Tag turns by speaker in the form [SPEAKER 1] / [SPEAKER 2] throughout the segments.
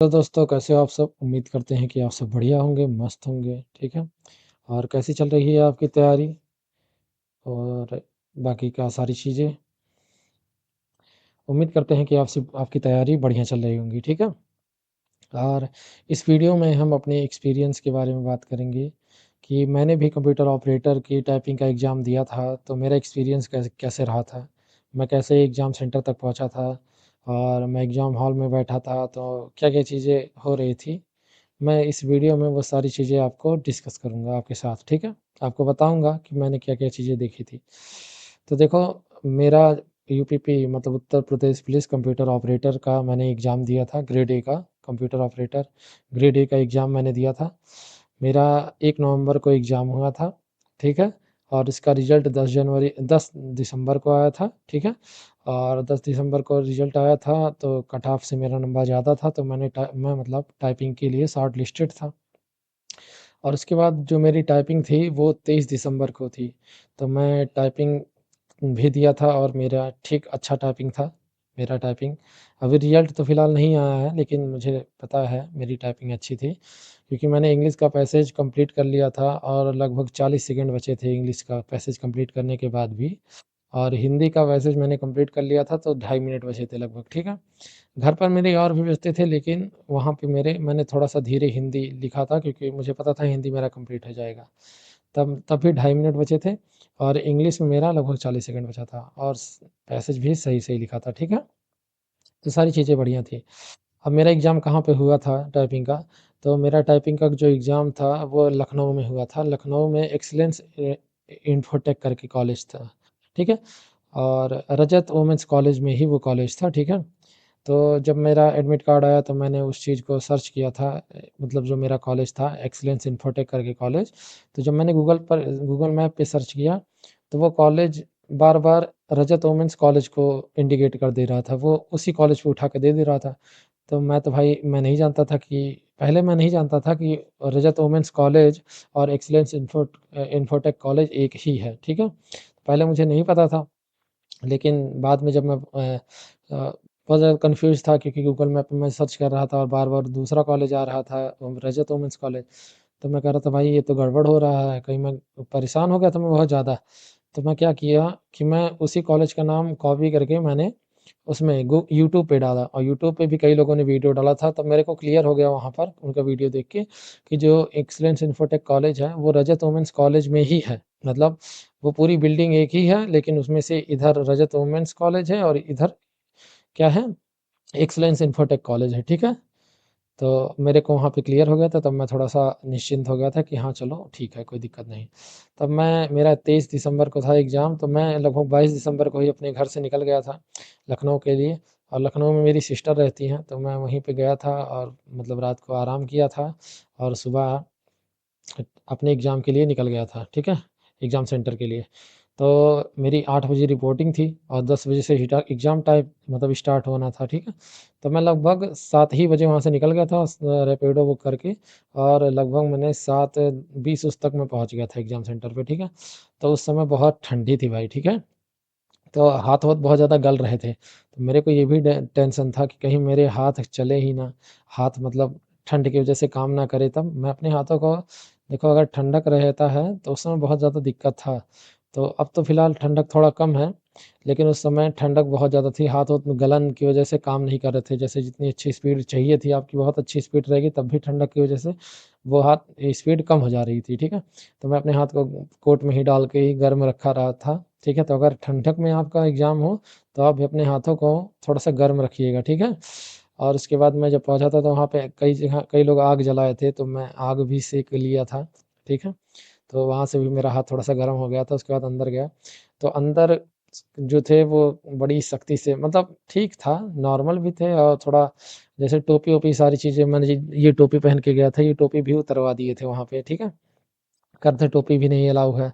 [SPEAKER 1] तो दोस्तों कैसे हो आप सब? उम्मीद करते हैं कि आप सब बढ़िया होंगे, मस्त होंगे, ठीक है? और कैसी चल रही है आपकी तैयारी और बाकी क्या सारी चीज़ें? उम्मीद करते हैं कि आप सब आपकी तैयारी बढ़िया चल रही होंगी, ठीक है? और इस वीडियो में हम अपने एक्सपीरियंस के बारे में बात करेंगे कि मैंने भी कंप्यूटर ऑपरेटर की टाइपिंग का एग्ज़ाम दिया था, तो मेरा एक्सपीरियंस कैसे कैसे रहा था? मैं कैसे एग्ज़ाम सेंटर तक पहुँचा था और मैं एग्ज़ाम हॉल में बैठा था, तो क्या-क्या चीज़ें हो रही थी? मैं इस वीडियो में वो सारी चीज़ें आपको डिस्कस करूँगा आपके साथ, ठीक है? आपको बताऊँगा कि मैंने क्या-क्या चीज़ें देखी थी। तो देखो मेरा यूपीपी मतलब Uttar Pradesh police computer operator का मैंने एग्ज़ाम दिया था ग्रेड ए का कंप्यूटर ऑपरेटर ग्रेड ए का एग्ज़ाम मैंने दिया था। मेरा 1 नवंबर को एग्ज़ाम हुआ था, ठीक है? और इसका रिज़ल्ट 10 दिसंबर को आया था, ठीक है? और 10 दिसंबर को रिज़ल्ट आया था तो कट ऑफ से मेरा नंबर ज़्यादा था तो मैं मतलब टाइपिंग के लिए शॉर्ट लिस्टेड था। और उसके बाद जो मेरी टाइपिंग थी वो 23 दिसंबर को थी। तो मैं टाइपिंग भी दिया था और मेरा ठीक अच्छा टाइपिंग था, मेरा टाइपिंग। अभी रिज़ल्ट तो फ़िलहाल नहीं आया है लेकिन मुझे पता है मेरी टाइपिंग अच्छी थी, क्योंकि मैंने इंग्लिश का पैसेज कंप्लीट कर लिया था और लगभग 40 सेकंड बचे थे इंग्लिश का पैसेज कंप्लीट करने के बाद भी। और हिंदी का पैसेज मैंने कंप्लीट कर लिया था तो ढाई मिनट बचे थे लगभग, ठीक है? घर पर मेरे और भी बचते थे लेकिन वहाँ पे मैंने थोड़ा-सा धीरे हिंदी लिखा था क्योंकि मुझे पता था हिंदी मेरा कंप्लीट हो जाएगा। तब भी ढाई मिनट बचे थे और इंग्लिश में मेरा लगभग 40 सेकंड बचा था और पैसेज भी सही-सही लिखा था, ठीक है? तो सारी चीज़ें बढ़िया थी। अब मेरा एग्ज़ाम कहाँ पे हुआ था टाइपिंग का, तो मेरा टाइपिंग का जो एग्ज़ाम था वो लखनऊ में हुआ था। लखनऊ में एक्सीलेंस इन्फोटेक करके कॉलेज था, ठीक है? और रजत वुमेन्स कॉलेज में ही वो कॉलेज था, ठीक है? तो जब मेरा एडमिट कार्ड आया तो मैंने उस चीज़ को सर्च किया था मतलब जो मेरा कॉलेज था एक्सीलेंस इन्फोटेक करके कॉलेज। तो जब मैंने गूगल मैप पे सर्च किया, तो वो कॉलेज बार-बार रजत वुमेन्स कॉलेज को इंडिकेट कर दे रहा था, वो उसी कॉलेज को उठा के दे रहा था। तो मैं नहीं जानता था कि पहले मैं नहीं जानता था कि रजत वुमेन्स कॉलेज और एक्सीलेंस इन्फोटेक कॉलेज एक ही है, ठीक है? पहले मुझे नहीं पता था। लेकिन बाद में जब मैं बहुत ज़्यादा कन्फ्यूज़ था क्योंकि गूगल मैप पे मैं सर्च कर रहा था और बार-बार दूसरा कॉलेज आ रहा था रजत वुमेन्स कॉलेज। तो मैं कह रहा था भाई ये तो गड़बड़ हो रहा है, कहीं मैं परेशान हो गया था मैं बहुत ज़्यादा। तो मैं क्या किया कि मैं उसी कॉलेज का नाम कॉपी करके मैंने उसमें गू यूट्यूब पे डाला और यूट्यूब पे भी कई लोगों ने वीडियो डाला था, तब मेरे को क्लियर हो गया वहाँ पर उनका वीडियो देख के कि जो एक्सीलेंस इन्फोटेक कॉलेज है, वो रजत वुमेन्स कॉलेज में ही है। मतलब वो पूरी बिल्डिंग एक ही है, लेकिन उसमें से इधर रजत वुमेन्स कॉलेज है और इधर क्या है, एक्सीलेंस इन्फोटेक कॉलेज है, ठीक है? तो मेरे को वहाँ पे क्लियर हो गया था, तब मैं थोड़ा-सा निश्चिंत हो गया था कि हाँ, चलो ठीक है, कोई दिक्कत नहीं। तब मैं मेरा 23 दिसंबर को था एग्ज़ाम, तो मैं लगभग 22 दिसंबर को ही अपने घर से निकल गया था लखनऊ के लिए और लखनऊ में मेरी सिस्टर रहती हैं, तो मैं वहीं पे गया था और मतलब रात को आराम किया था और सुबह अपने एग्ज़ाम के लिए निकल गया था, ठीक है? एग्ज़ाम सेंटर के लिए। तो मेरी 8 बजे रिपोर्टिंग थी और 10 बजे से हिटा एग्ज़ाम टाइम मतलब स्टार्ट होना था, ठीक है? तो मैं लगभग 7 ही बजे वहाँ से निकल गया था रैपिडो बुक करके और लगभग मैंने 7:20 उस तक मैं पहुँच गया था एग्ज़ाम सेंटर पे, ठीक है? तो उस समय बहुत ठंडी थी भाई, ठीक है? तो हाथ-वाथ बहुत ज़्यादा गल रहे थे। तो मेरे को ये भी टेंशन था कि कहीं मेरे हाथ चले ही ना, हाथ मतलब ठंड की वज़ह से काम ना करे तब। मैं अपने हाथों को देखो अगर ठंडक रहता है तो उस समय बहुत ज़्यादा दिक्कत था। तो अब तो फ़िलहाल ठंडक थोड़ा कम है, लेकिन उस समय ठंडक बहुत ज़्यादा थी, हाथ-वाथ में गलन की वज़ह से काम नहीं कर रहे थे। जैसे जितनी अच्छी स्पीड चाहिए थी, आपकी बहुत अच्छी स्पीड रहेगी तब भी ठंडक की वज़ह से वो हाथ स्पीड कम हो जा रही थी, ठीक है? तो मैं अपने हाथ को कोट में ही डाल के ही गर्म रखा रहा था, ठीक है? तो अगर ठंडक में आपका एग्ज़ाम हो, तो आप भी अपने हाथों को थोड़ा-सा गर्म रखिएगा, ठीक है? और उसके बाद मैं जब पहुँचा था, तो वहाँ पे कई लोग आग जलाए थे, तो मैं आग भी सेक लिया था, ठीक है? तो वहाँ से भी मेरा हाथ थोड़ा-सा गर्म हो गया था, उसके बाद अंदर गया, तो अंदर जो थे वो बड़ी सख्ती से मतलब ठीक था, नॉर्मल भी थे और थोड़ा जैसे टोपी-वोपी सारी चीज़ें मैंने ये टोपी पहन के गया था, ये टोपी भी उतरवा दिए थे वहाँ पे, ठीक है? करते टोपी भी नहीं अलाउ है,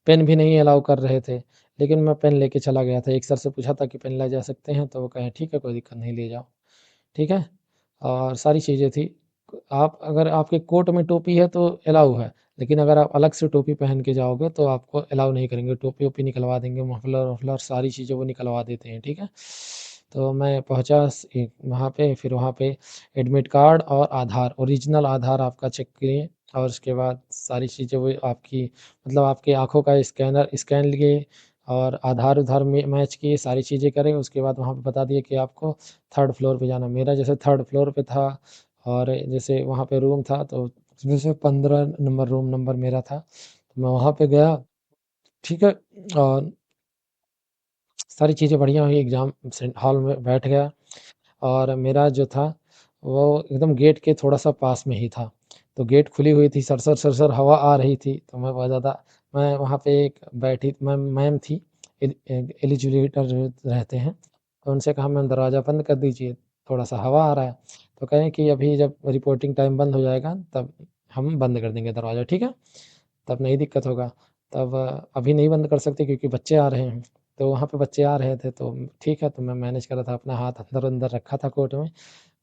[SPEAKER 1] पेन भी नहीं अलाउ कर रहे थे, लेकिन मैं पेन लेके चला गया था। एक सर से पूछा था कि पेन ले जा सकते हैं? तो वो कहे ठीक है, कोई दिक्कत नहीं ले जाओ, ठीक है? और सारी चीज़ें थी। आप अगर आपके कोट में टोपी है तो अलाउ है, लेकिन अगर आप अलग से टोपी पहन के जाओगे तो आपको अलाउ नहीं करेंगे, टोपी-वोपी निकलवा देंगे, मफलर-वफलर सारी चीज़ें वो निकलवा देते हैं, ठीक है? तो मैं पहुँचा वहाँ पे, फिर वहाँ पे एडमिट कार्ड और आधार, ओरिजिनल आधार आपका चेक किए और उसके बाद सारी चीज़ें वो आपकी मतलब आपकी आँखों का स्कैन लिए और आधार-उधार में मैच किए, सारी चीज़ें करे, उसके बाद वहाँ पे बता दिए कि आपको 3rd फ्लोर पे जाना। मेरा जैसे 3rd फ्लोर पे था और जैसे वहाँ पे रूम था तो उसमें से 15 नंबर रूम नंबर मेरा था। तो मैं वहाँ पे गया, ठीक है? और सारी चीज़ें बढ़िया हुई, एग्ज़ाम हॉल में बैठ गया और मेरा जो था वो एकदम गेट के थोड़ा-सा पास में ही था। तो गेट खुली हुई थी, सरसर, सरसर हवा आ रही थी, तो मैं बहुत ज़्यादा मैं वहाँ पे एक बैठी मैम थी, इन्विजिलेटर जो रहते हैं, तो उनसे कहा मैम दरवाज़ा बंद कर दीजिए, थोड़ा-सा हवा आ रहा है। तो कहें कि अभी जब रिपोर्टिंग टाइम बंद हो जाएगा तब हम बंद कर देंगे दरवाज़ा, ठीक है? तब नहीं दिक्कत होगा। तब अभी नहीं बंद कर सकते क्योंकि बच्चे आ रहे हैं। तो वहाँ पे बच्चे आ रहे थे तो ठीक है, तो मैं मैनेज कर रहा था, अपना हाथ अंदर-अंदर रखा था कोट में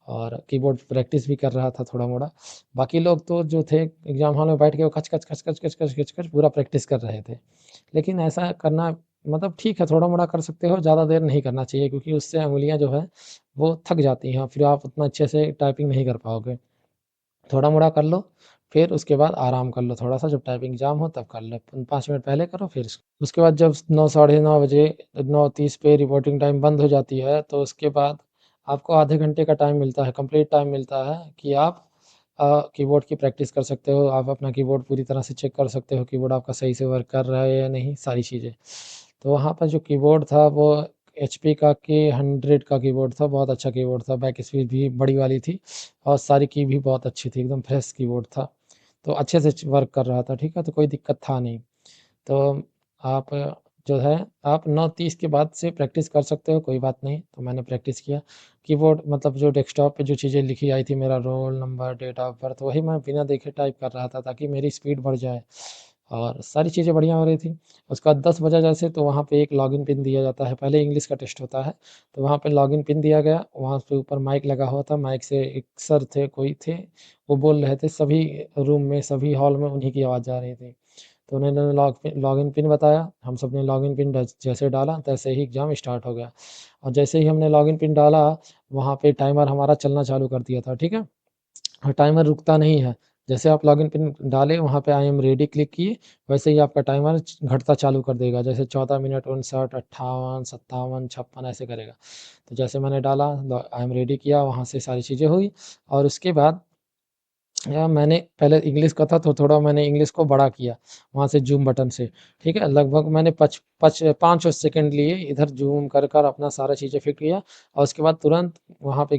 [SPEAKER 1] और कीबोर्ड प्रैक्टिस भी कर रहा था थोड़ा-मोड़ा। बाकी लोग तो जो थे एग्ज़ाम हॉल में बैठ के वो खच, खच, खच, खच, खच, खच, खच, खच पूरा प्रैक्टिस कर रहे थे। लेकिन ऐसा करना मतलब ठीक है, थोड़ा-मोड़ा कर सकते हो, ज़्यादा देर नहीं करना चाहिए क्योंकि उससे उँगलियाँ जो है वो थक जाती हैं, फिर आप उतना अच्छे से टाइपिंग नहीं कर पाओगे। थोड़ा-मोड़ा कर लो, फिर उसके बाद आराम कर लो थोड़ा-सा, जब टाइपिंग जाम हो तब कर लो। 5 मिनट पहले करो फिर उसके बाद जब 9 साढ़े 9 बजे 9:30 पे रिपोर्टिंग टाइम बंद हो जाती है, तो उसके बाद आपको आधे घंटे का टाइम मिलता है, कंप्लीट टाइम मिलता है कि आप कीबोर्ड की प्रैक्टिस कर सकते हो। आप अपना कीबोर्ड पूरी तरह से चेक कर सकते हो, कीबोर्ड आपका सही से वर्क कर रहा है या नहीं, सारी चीज़ें। तो वहाँ पर जो कीबोर्ड था वो एचपी का K100 का कीबोर्ड था, बहुत अच्छा कीबोर्ड था, बैक स्पेस भी बड़ी वाली थी और सारी की भी बहुत अच्छी थी, एकदम फ्रेश कीबोर्ड था। तो अच्छे से वर्क कर रहा था, ठीक है? तो कोई दिक्कत था नहीं। तो आप जो है आप 9:30 के बाद से प्रैक्टिस कर सकते हो, कोई बात नहीं। तो मैंने प्रैक्टिस किया। कीबोर्ड मतलब जो डेस्कटॉप पे जो चीज़ें लिखी आई थी, मेरा roll number, date of birth, वही मैं बिना देखे टाइप कर रहा था ताकि मेरी स्पीड बढ़ जाए और सारी चीज़ें बढ़िया हो रही थी। उसके बाद 10 बजा जैसे तो वहाँ पे एक लॉगिन पिन दिया जाता है, पहले इंग्लिश का टेस्ट होता है, तो वहाँ पे लॉगिन पिन दिया गया, वहाँ पे ऊपर माइक लगा हुआ था, माइक से एक सर थे, कोई थे, वो बोल रहे थे, सभी रूम में, सभी हॉल में उन्हीं की आवाज़ जा रही थी। तो उन्होंने लॉगिन पिन बताया, हम सब ने लॉगिन पिन जैसे डाला तैसे ही एग्ज़ाम स्टार्ट हो गया और जैसे ही हमने लॉगिन पिन डाला, वहाँ पे टाइमर हमारा चलना चालू कर दिया था, ठीक है? और टाइमर रुकता नहीं है। जैसे आप लॉगिन पिन डाले वहाँ पे आई एम रेडी क्लिक किए, वैसे ही आपका टाइमर घटता चालू कर देगा। जैसे 14 मिनट 59, 58, 57, 56 ऐसे करेगा। तो जैसे मैंने डाला आई एम रेडी किया, वहाँ से सारी चीज़ें हुई और उसके बाद मैंने पहले इंग्लिश का था तो थोड़ा मैंने इंग्लिश को बड़ा किया, वहाँ से ज़ूम बटन से, ठीक है? लगभग मैंने पच पच 5 सेकंड लिए, इधर ज़ूम कर कर अपना सारा चीज़ें फिट किया और उसके बाद तुरंत वहाँ पे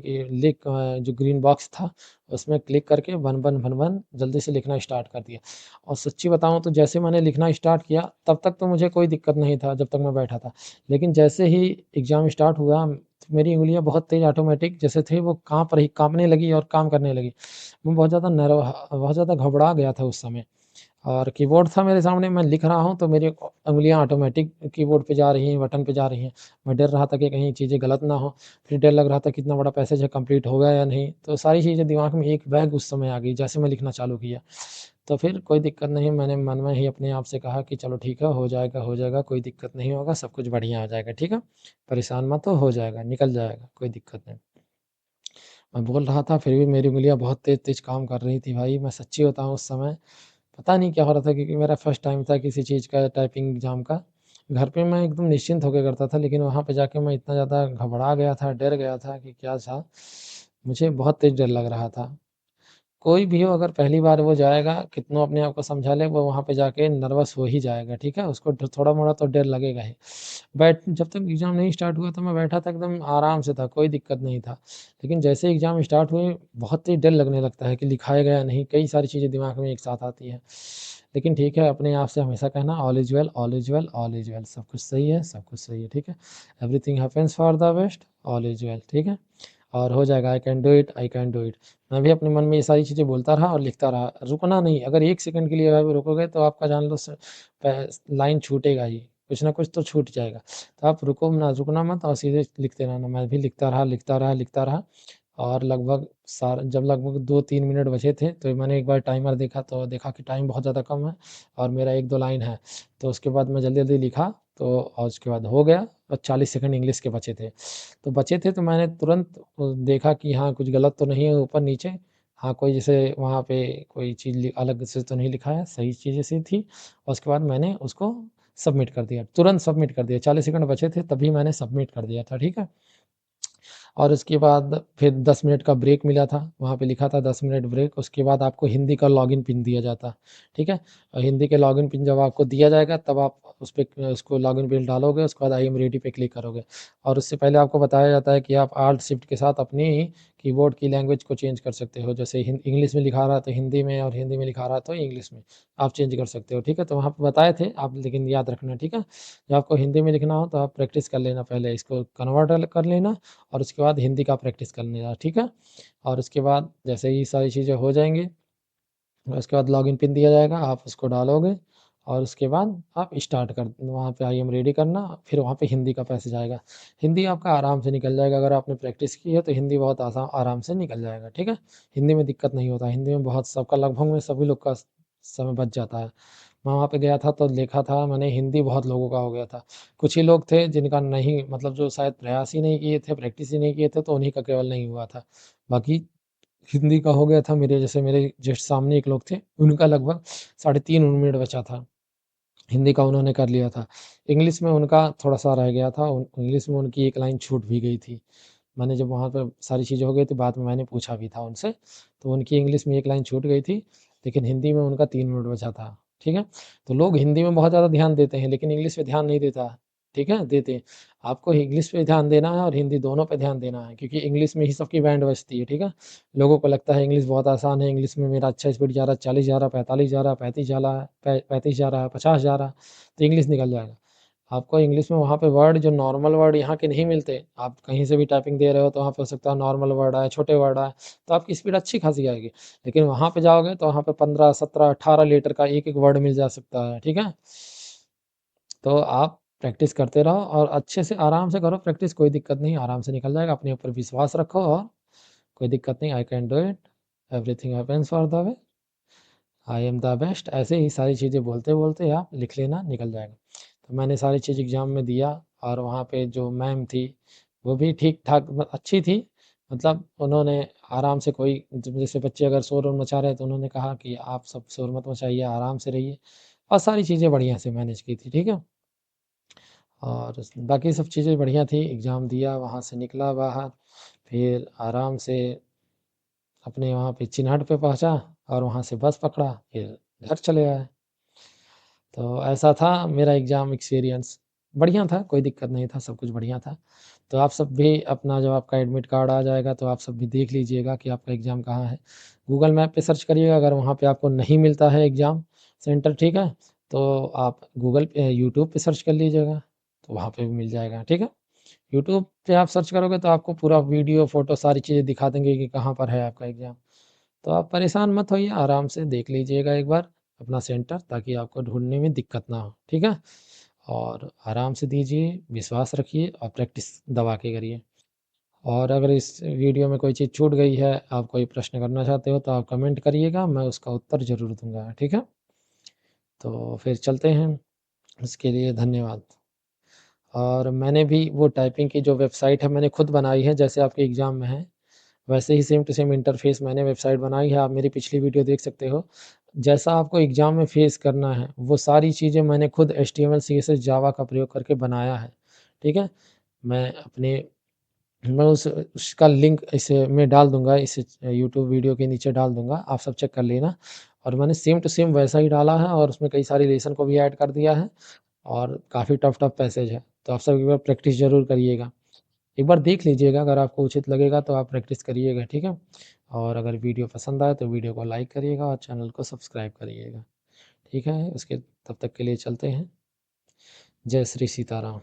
[SPEAKER 1] जो ग्रीन बॉक्स था, उसमें क्लिक करके भन-भन, भन-भन जल्दी से लिखना स्टार्ट कर दिया और सच्ची बताऊँ तो जैसे मैंने लिखना स्टार्ट किया, तब तक तो मुझे कोई दिक्कत नहीं था, जब तक मैं बैठा था। लेकिन जैसे ही एग्ज़ाम स्टार्ट हुआ, मेरी उँगलियाँ बहुत तेज़ ऑटोमेटिक जैसे थी वो काँपने लगी और काम करने लगी। मैं बहुत ज़्यादा घबरा गया था उस समय और कीबोर्ड था मेरे सामने, मैं लिख रहा हूँ तो मेरी उँगलियाँ ऑटोमेटिक कीबोर्ड पे जा रही हैं, बटन पे जा रही हैं। मैं डर रहा था कि कहीं चीज़ें गलत ना हो, फिर डर लग रहा था कितना बड़ा पैसेज है, कंप्लीट होगा या नहीं? तो सारी चीज़ें दिमाग में एक बैग उस समय आ गई, जैसे मैं लिखना चालू किया। तो फिर कोई दिक्कत नहीं, मैंने मन में ही अपने आप से कहा कि चलो ठीक है, हो जाएगा, कोई दिक्कत नहीं होगा, सब कुछ बढ़िया हो जाएगा, ठीक है? परेशान मत हो जाएगा, निकल जाएगा, कोई दिक्कत नहीं। मैं बोल रहा था फिर भी मेरी उँगलियाँ बहुत तेज़-तेज़ काम कर रही थी भाई, मैं सच्ची बताऊँ उस समय पता नहीं क्या हो रहा था क्योंकि मेरा फर्स्ट टाइम था किसी चीज़ का टाइपिंग एग्ज़ाम का। घर पे मैं एकदम निश्चिंत होके करता था लेकिन वहाँ पे जाके मैं इतना ज़्यादा घबरा गया था, डर गया था कि क्या था, मुझे बहुत तेज़ डर लग रहा था। कोई भी हो अगर पहली बार वो जाएगा, कितनों अपने आप को समझा ले, वो वहाँ पे जाके नर्वस हो ही जाएगा, ठीक है? उसको थोड़ा-मोड़ा तो डर लगेगा ही। जब तक एग्ज़ाम नहीं स्टार्ट हुआ था, मैं बैठा था एकदम आराम से था, कोई दिक्कत नहीं था। लेकिन जैसे ही एग्ज़ाम स्टार्ट हुए, बहुत तेज़ डर लगने लगता है कि लिखाएगा या नहीं, कई सारी चीज़ें दिमाग में एक साथ आती हैं। लेकिन ठीक है, अपने आप से हमेशा कहना all is well, all is well, all is well, सब कुछ सही है, सब कुछ सही है, ठीक है? Everything happens for the best, all is well, ठीक है? और हो जाएगा, I can do it, I can do it. मैं भी अपने मन में ये सारी चीज़ें बोलता रहा और लिखता रहा, रुकना नहीं, अगर 1 सेकंड के लिए अगर रुकोगे तो आपका जान लो लाइन छूटेगा ही, कुछ ना कुछ तो छूट जाएगा। तो आप रुकना मत और सीधे लिखते रहना। मैं भी लिखता रहा, लिखता रहा, लिखता रहा और जब लगभग 2-3 मिनट बचे थे, तो मैंने एक बार टाइमर देखा तो देखा कि टाइम बहुत ज़्यादा कम है और मेरा 1-2 लाइन है। तो उसके बाद मैं जल्दी-जल्दी लिखा, तो और उसके बाद हो गया और 40 सेकंड इंग्लिश के बचे थे। तो बचे थे तो मैंने तुरंत देखा कि हाँ, कुछ गलत तो नहीं है ऊपर-नीचे। हाँ, कोई जैसे वहाँ पे कोई चीज़ अलग से तो नहीं लिखा है, सही चीज़ें सी थी और उसके बाद मैंने उसको सबमिट कर दिया, तुरंत सबमिट कर दिया। 40 सेकंड बचे थे तभी मैंने सबमिट कर दिया था, ठीक है? और उसके बाद फिर 10 मिनट का ब्रेक मिला था, वहाँ पे लिखा था 10 मिनट ब्रेक, उसके बाद आपको हिंदी का लॉगिन पिन दिया जाता, ठीक है? और हिंदी के लॉगिन पिन जब आपको दिया जाएगा तब आप उस पे उसको लॉगिन पिन डालोगे, उसके बाद आई एम रेडी पे क्लिक करोगे और उससे पहले आपको बताया जाता है कि आप आल्ट शिफ्ट के साथ अपनी कीबोर्ड की लैंग्वेज को चेंज कर सकते हो। जैसे इंग्लिश में लिखा रहा है तो हिंदी में और हिंदी में लिखा रहा है तो इंग्लिश में आप चेंज कर सकते हो, ठीक है? तो वहाँ पे बताए थे आप, लेकिन याद रखना, ठीक है? जब आपको हिंदी में लिखना हो तो आप प्रैक्टिस कर लेना, पहले इसको कन्वर्ट कर लेना और उसके बाद हिंदी का प्रैक्टिस करने का, ठीक है? और उसके बाद जैसे ही सारी चीज़ें हो जाएँगी, उसके बाद लॉगिन पिन दिया जाएगा, आप उसको डालोगे और उसके बाद आप स्टार्ट कर वहाँ पे आई एम रेडी करना, फिर वहाँ पे हिंदी का पैसेज आएगा। हिंदी आपका आराम से निकल जाएगा, अगर आपने प्रैक्टिस की है तो हिंदी बहुत आराम से निकल जाएगा, ठीक है? हिंदी में दिक्कत नहीं होता, हिंदी में बहुत सबका लगभग में सभी लोग का समय बच जाता है। मैं वहाँ पे गया था तो देखा था मैंने, हिंदी बहुत लोगों का हो गया था। कुछ ही लोग थे जिनका नहीं, मतलब जो शायद प्रयास ही नहीं किए थे, प्रैक्टिस ही नहीं किए थे, तो उन्हीं का केवल नहीं हुआ था। बाकी हिंदी का हो गया था। मेरे जैसे मेरे जस्ट सामने एक लोग थे, उनका लगभग साढ़े 3 मिनट बचा था। हिंदी का उन्होंने कर लिया था। इंग्लिश में उनका थोड़ा-सा रह गया था, इंग्लिश में उनकी एक लाइन छूट भी गई थी। मैंने जब वहाँ पे सारी चीज़ें हो गई थी, बाद में मैंने पूछा भी था उनसे, तो उनकी इंग्लिश में एक लाइन छूट गई थी, लेकिन हिंदी में उनका 3 मिनट बचा था, ठीक है? तो लोग हिंदी में बहुत ज़्यादा ध्यान देते हैं, लेकिन इंग्लिश पे ध्यान नहीं देता, ठीक है? देते हैं। आपको इंग्लिश पे ध्यान देना है और हिंदी दोनों पे ध्यान देना है, क्योंकि इंग्लिश में ही सबकी बैंड बजती है, ठीक है? लोगों को लगता है इंग्लिश बहुत आसान है, इंग्लिश में मेरा अच्छा स्पीड जा रहा है, 40 जा रहा है, 45 जा रहा है, 35 जा रहा है, 35 जा रहा है, 50 जा रहा है, तो इंग्लिश निकल जाएगा। आपको इंग्लिश में वहाँ पे वर्ड, जो नॉर्मल वर्ड यहाँ के नहीं मिलते, आप कहीं से भी टाइपिंग दे रहे हो तो वहाँ पे हो सकता है नॉर्मल वर्ड आए, छोटे वर्ड आए, तो आपकी स्पीड अच्छी खासी आएगी। लेकिन वहाँ पे जाओगे तो वहाँ पे 15, 17, 18 लीटर का एक-एक वर्ड मिल जा सकता है, ठीक है? तो आप प्रैक्टिस करते रहो और अच्छे से आराम से करो प्रैक्टिस, कोई दिक्कत नहीं, आराम से निकल जाएगा। अपने ऊपर विश्वास रखो और कोई दिक्कत नहीं, I can do it, everything happens for the way, I am the best, ऐसे ही सारी चीज़ें बोलते-बोलते आप लिख लेना, निकल जाएगा। तो मैंने सारी चीज़ एग्ज़ाम में दिया और वहाँ पे जो मैम थी, वो भी ठीक-ठाक अच्छी थी। मतलब उन्होंने आराम से, कोई जैसे बच्चे अगर शोर मचा रहे हैं तो उन्होंने कहा कि आप सब शोर मत मचाइए, आराम से रहिए और सारी चीज़ें बढ़िया से मैनेज की थी, ठीक है? और बाकी सब चीज़ें बढ़िया थी, एग्ज़ाम दिया, वहाँ से निकला बाहर, फिर आराम से अपने वहाँ पे चिन्हट पे पहुँचा और वहाँ से बस पकड़ा, फिर घर चले आए। तो ऐसा था मेरा एग्ज़ाम एक्सपीरियंस। बढ़िया था, कोई दिक्कत नहीं था, सब कुछ बढ़िया था। तो आप सब भी अपना, जब आपका एडमिट कार्ड आ जाएगा तो आप सब भी देख लीजिएगा कि आपका एग्ज़ाम कहाँ है। गूगल मैप पे सर्च करिएगा, अगर वहाँ पे आपको नहीं मिलता है एग्ज़ाम सेंटर, ठीक है? तो आप गूगल पे यूट्यूब पे सर्च कर लीजिएगा, तो वहाँ पे भी मिल जाएगा, ठीक है? यूट्यूब पे आप सर्च करोगे तो आपको पूरा वीडियो, फ़ोटो सारी चीज़ें दिखा देंगे कि कहाँ पर है आपका एग्ज़ाम। तो आप परेशान मत होइए, आराम से देख लीजिएगा एक बार अपना सेंटर, ताकि आपको ढूँढने में दिक्कत ना हो, ठीक है? और आराम से दीजिए, विश्वास रखिए और प्रैक्टिस दबा के करिए। और अगर इस वीडियो में कोई चीज़ छूट गई है, आप कोई प्रश्न करना चाहते हो तो आप कमेंट करिएगा, मैं उसका उत्तर ज़रूर दूँगा, ठीक है? तो फिर चलते हैं, उसके लिए धन्यवाद। और मैंने भी वो टाइपिंग की जो वेबसाइट है मैंने खुद बनाई है, जैसे आपके एग्ज़ाम में है, वैसे ही सेम टू सेम इंटरफ़ेस मैंने वेबसाइट बनाई है, आप मेरी पिछली वीडियो देख सकते हो। जैसा आपको एग्ज़ाम में फ़ेस करना है, वो सारी चीज़ें मैंने खुद एचटीएमएल, सीएसएस, जावा का प्रयोग करके बनाया है, ठीक है? मैं अपने मैं उसका लिंक इसे मैं डाल दूँगा, इस यूट्यूब वीडियो के नीचे डाल दूँगा, आप सब चेक कर लेना। और मैंने सेम टू सेम वैसा ही डाला है और उसमें कई सारे लेसन को भी ऐड कर दिया है और काफ़ी टफ-टफ पैसेज है, तो आप सब एक बार प्रैक्टिस ज़रूर करिएगा। एक बार देख लीजिएगा, अगर आपको उचित लगेगा तो आप प्रैक्टिस करिएगा, ठीक है? और अगर वीडियो पसंद आए तो वीडियो को लाइक करिएगा और चैनल को सब्सक्राइब करिएगा, ठीक है? उसके तब तक के लिए चलते हैं। जय श्री सीताराम।